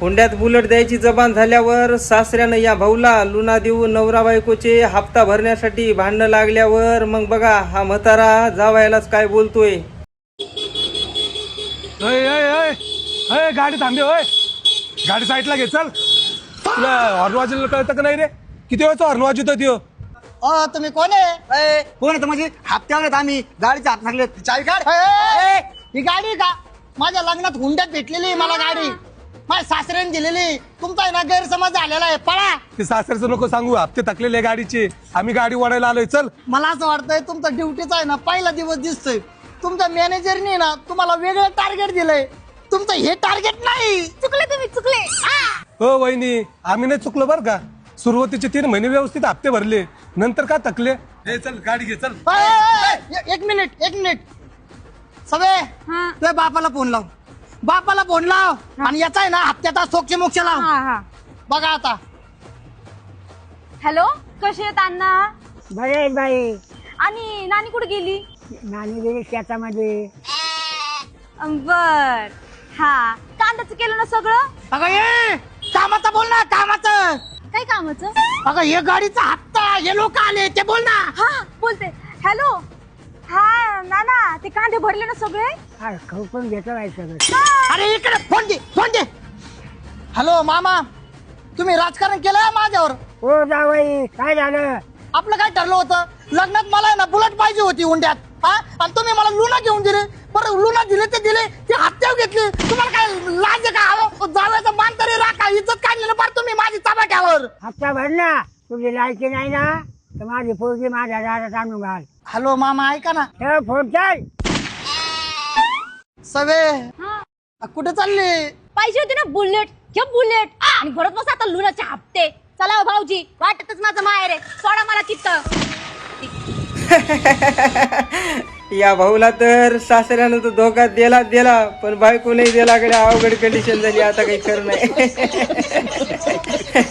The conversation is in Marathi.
हुंड्यात बुलेट द्यायची जबान झाल्यावर सासऱ्यानं या भाऊला लुना देऊन नवरा बायकोचे हप्ता भरण्यासाठी भांडणं लागल्यावर मग बघा हा म्हातारा जावायलाच काय बोलतोय. गाडी थांबे होय. गाडी साईडला घे चल. तुला हॉर्न वाजवलं कळतं का नाही रे? किती वेळचा हॉर्न वाजवतो त्यो? तुम्ही कोण आहे? कोण आहे म्हणजे हप्त्यावर आहेत आम्ही. गाडीचे हात लागले. चावी काढ. ही गाडी का माझ्या लग्नात हुंड्यात भेटलेली मला गाडी माझ्या सासऱ्याने दिलेली. तुमचा आहे ना गैरसमज झालेला आहे. पळा. ते सासरचं नको सांगू. हप्ते थकलेले गाडीचे. आम्ही गाडी ओढायला आलोय. चल. मला असं वाटतंय तुमचा ड्युटीचा आहे ना पहिला दिवस दिसतोय. तुमच्या मॅनेजरने ना तुम्हाला वेगळं टार्गेट दिलंय. तुमचं हे टार्गेट नाही. चुकले तुम्ही चुकले. हो वहिनी आम्ही नाही चुकलो बरं का. सुरुवातीचे 3 महिने व्यवस्थित हप्ते भरले नंतर का थकले. हे चल गाडी घे चल. एक मिनिट सवे तुझ्या बापाला फोन लाव. बापाला फोन लाव आणि याचा आहे ना हप्त्याचा सोक्ष मोक्ष लाव. बघा आता. हॅलो कसे आहेत अण्णा? बरे बाई. आणि नानी कुठे गेली? नानी गेली शेतामध्ये. बर हा कांद्याचं केलं ना सगळं? अगं ये कामाचं बोल ना. कामाचं काय कामाचं? अगं हे गाडीचा हप्ता हे लोक आले ते बोल ना. हा बोलते. हॅलो हा नाना ते कांदे भरले ना सगळे? खवपून घेतो बाई सगळं. अरे इकडे फोन दे. हॅलो मामा तुम्ही राजकारण केलं माझ्यावर. हो जावई काय झालं? आपलं काय ठरलं होतं लग्नात मला आहे ना बुलेट पाहिजे होती हुंड्यात. हा आणि तुम्ही मला लुना घेऊन दिले. बरं लुना दिले ते हप्त्यावर घेतले. तुम्हाला काय लाज आहे का? जावयाचं मान तरी राखा. इज्जत काढलेलं पार तुम्ही माझी चपाट्यावर. हप्ता भर ना. तुझी लायकी नाही ना तर माझी पोरगी माझ्या दारात आणून घाल. हॅलो मामा ऐका ना. ठेव फोन चल. सवे कुठे चालले? पाहिजे होती ना बुलेट. घ्या बुलेट आणि भरत बस आता लुनाचे हप्ते. चला हो भाऊजी वाटतच माझं माहेर आहे. सोडा मला तिथं. या भाऊला तर सासऱ्यानं तो धोका दिला पण बायको नाही दिला. कडे अवघड कंडिशन झाली. आता काही खरं नाही.